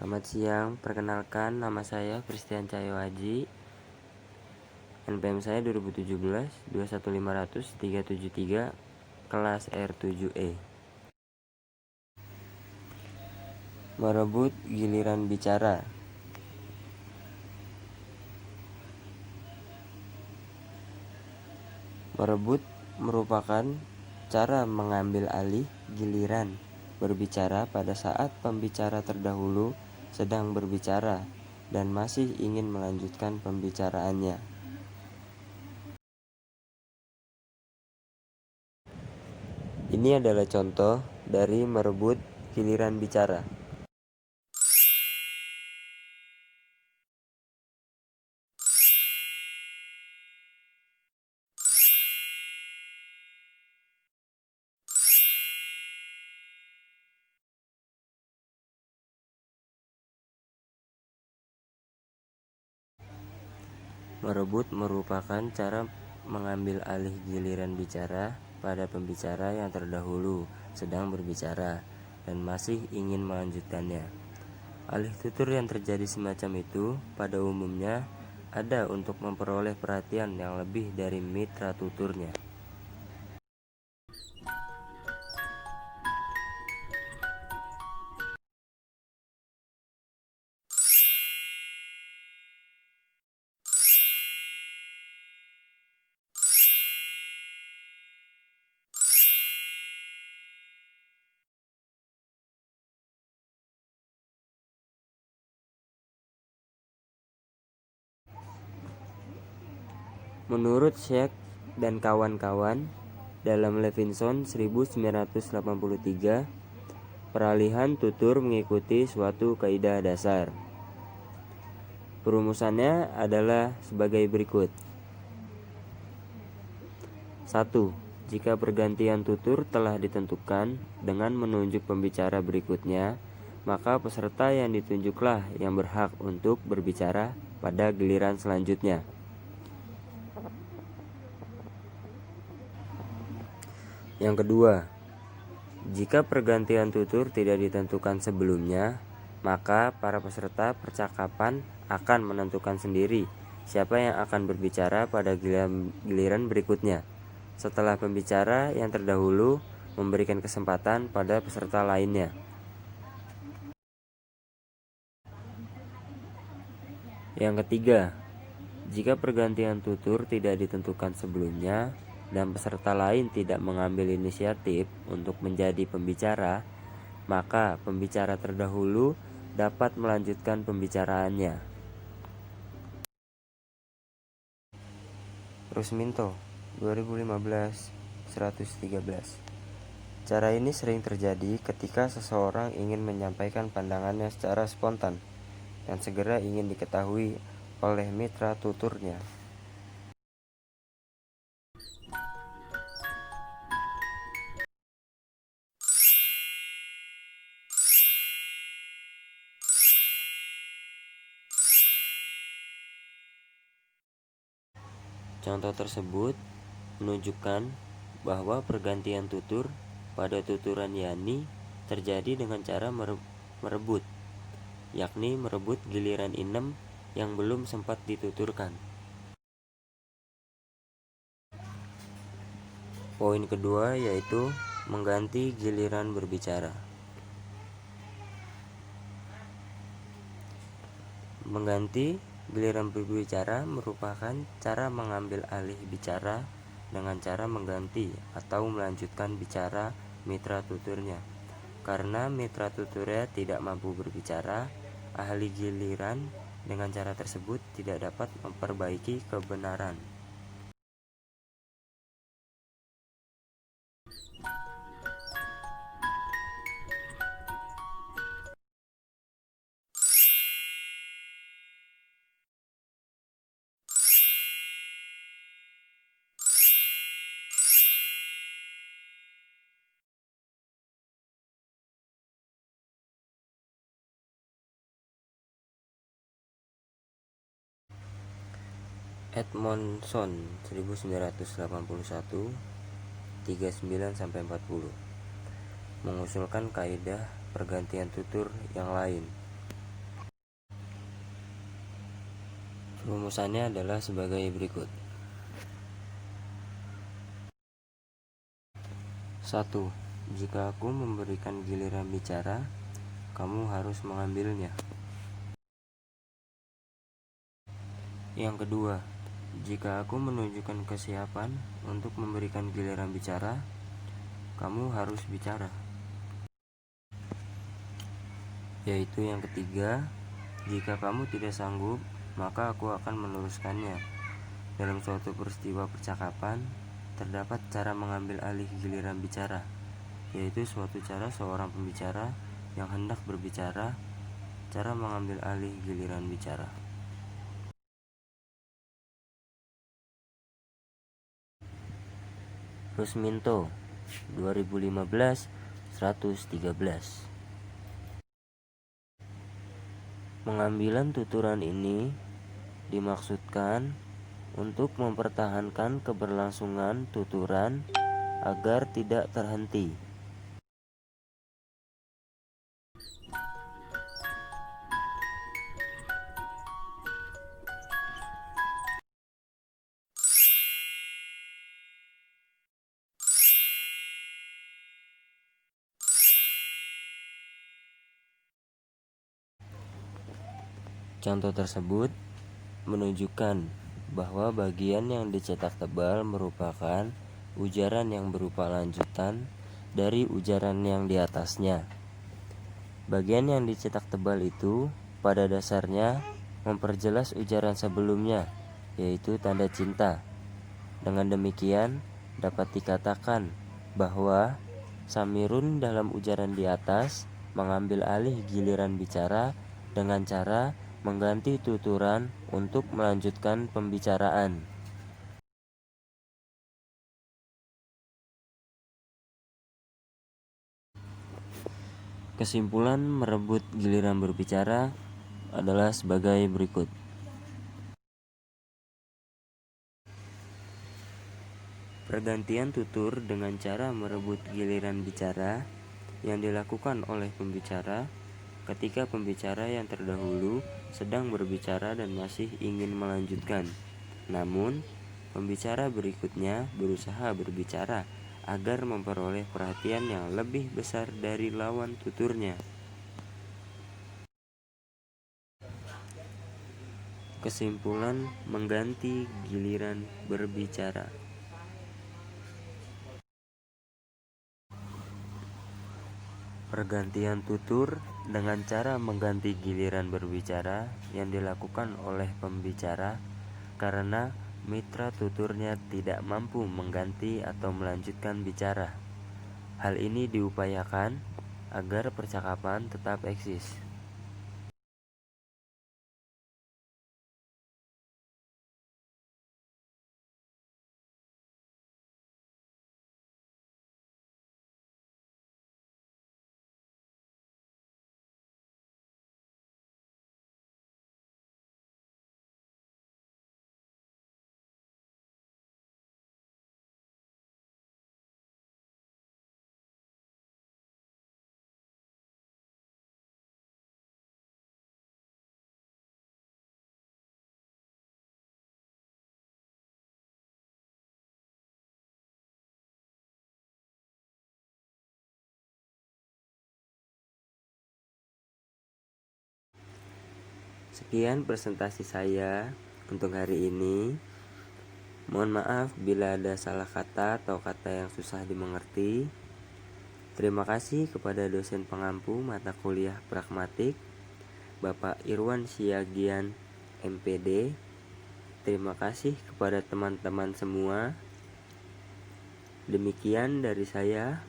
Selamat siang, perkenalkan nama saya Christian Cahyo Aji. NPM saya 2017 21500 373 kelas R7E. Merebut giliran bicara. Merebut merupakan cara mengambil alih giliran berbicara pada saat pembicara terdahulu sedang berbicara dan masih ingin melanjutkan pembicaraannya. Ini adalah contoh dari merebut giliran bicara. Merebut merupakan cara mengambil alih giliran bicara pada pembicara yang terdahulu sedang berbicara dan masih ingin melanjutkannya. Alih tutur yang terjadi semacam itu pada umumnya ada untuk memperoleh perhatian yang lebih dari mitra tuturnya. Menurut Sheikh dan kawan-kawan dalam Levinson 1983, peralihan tutur mengikuti suatu kaidah dasar. Perumusannya adalah sebagai berikut. 1. Jika pergantian tutur telah ditentukan dengan menunjuk pembicara berikutnya, maka peserta yang ditunjuklah yang berhak untuk berbicara pada giliran selanjutnya. Yang kedua, jika pergantian tutur tidak ditentukan sebelumnya, maka para peserta percakapan akan menentukan sendiri siapa yang akan berbicara pada giliran berikutnya, setelah pembicara yang terdahulu memberikan kesempatan pada peserta lainnya. Yang ketiga, jika pergantian tutur tidak ditentukan sebelumnya dan peserta lain tidak mengambil inisiatif untuk menjadi pembicara, maka pembicara terdahulu dapat melanjutkan pembicaraannya. Rusminto, 2015, 113. Cara ini sering terjadi ketika seseorang ingin menyampaikan pandangannya secara spontan dan segera ingin diketahui oleh mitra tuturnya. Contoh tersebut menunjukkan bahwa pergantian tutur pada tuturan Yani terjadi dengan cara merebut, yakni merebut giliran inem yang belum sempat dituturkan. Poin kedua yaitu mengganti giliran berbicara. Mengganti giliran berbicara merupakan cara mengambil alih bicara dengan cara mengganti atau melanjutkan bicara mitra tuturnya. Karena mitra tuturnya tidak mampu berbicara, ahli giliran dengan cara tersebut tidak dapat memperbaiki kebenaran. Edmondson 1981 39-40 mengusulkan kaidah pergantian tutur yang lain. Rumusannya adalah sebagai berikut. 1. Jika aku memberikan giliran bicara, kamu harus mengambilnya. Yang kedua, jika aku menunjukkan kesiapan untuk memberikan giliran bicara, kamu harus bicara. Yaitu yang ketiga, jika kamu tidak sanggup, maka aku akan meneruskannya. Dalam suatu peristiwa percakapan, terdapat cara mengambil alih giliran bicara, yaitu suatu cara seorang pembicara yang hendak berbicara, cara mengambil alih giliran bicara. Rusminto, 2015-113. Pengambilan tuturan ini dimaksudkan untuk mempertahankan keberlangsungan tuturan agar tidak terhenti. Contoh tersebut menunjukkan bahwa bagian yang dicetak tebal merupakan ujaran yang berupa lanjutan dari ujaran yang di atasnya. Bagian yang dicetak tebal itu pada dasarnya memperjelas ujaran sebelumnya, yaitu tanda cinta. Dengan demikian, dapat dikatakan bahwa Samirun dalam ujaran di atas mengambil alih giliran bicara dengan cara mengganti tuturan untuk melanjutkan pembicaraan. Kesimpulan merebut giliran berbicara adalah sebagai berikut. Pergantian tutur dengan cara merebut giliran bicara yang dilakukan oleh pembicara ketika pembicara yang terdahulu sedang berbicara dan masih ingin melanjutkan. Namun, pembicara berikutnya berusaha berbicara agar memperoleh perhatian yang lebih besar dari lawan tuturnya. Kesimpulan mengganti giliran berbicara. Pergantian tutur dengan cara mengganti giliran berbicara yang dilakukan oleh pembicara karena mitra tuturnya tidak mampu mengganti atau melanjutkan bicara. Hal ini diupayakan agar percakapan tetap eksis. Sekian presentasi saya untuk hari ini. Mohon maaf bila ada salah kata atau kata yang susah dimengerti. Terima kasih kepada dosen pengampu mata kuliah pragmatik, Bapak Irwan Siagian, MPD. Terima kasih kepada teman-teman semua. Demikian dari saya.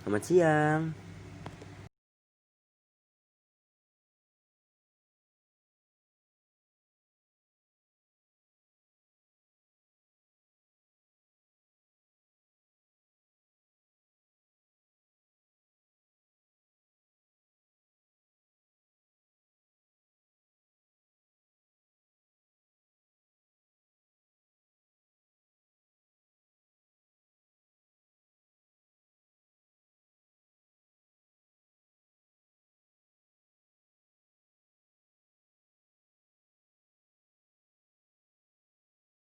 Selamat siang.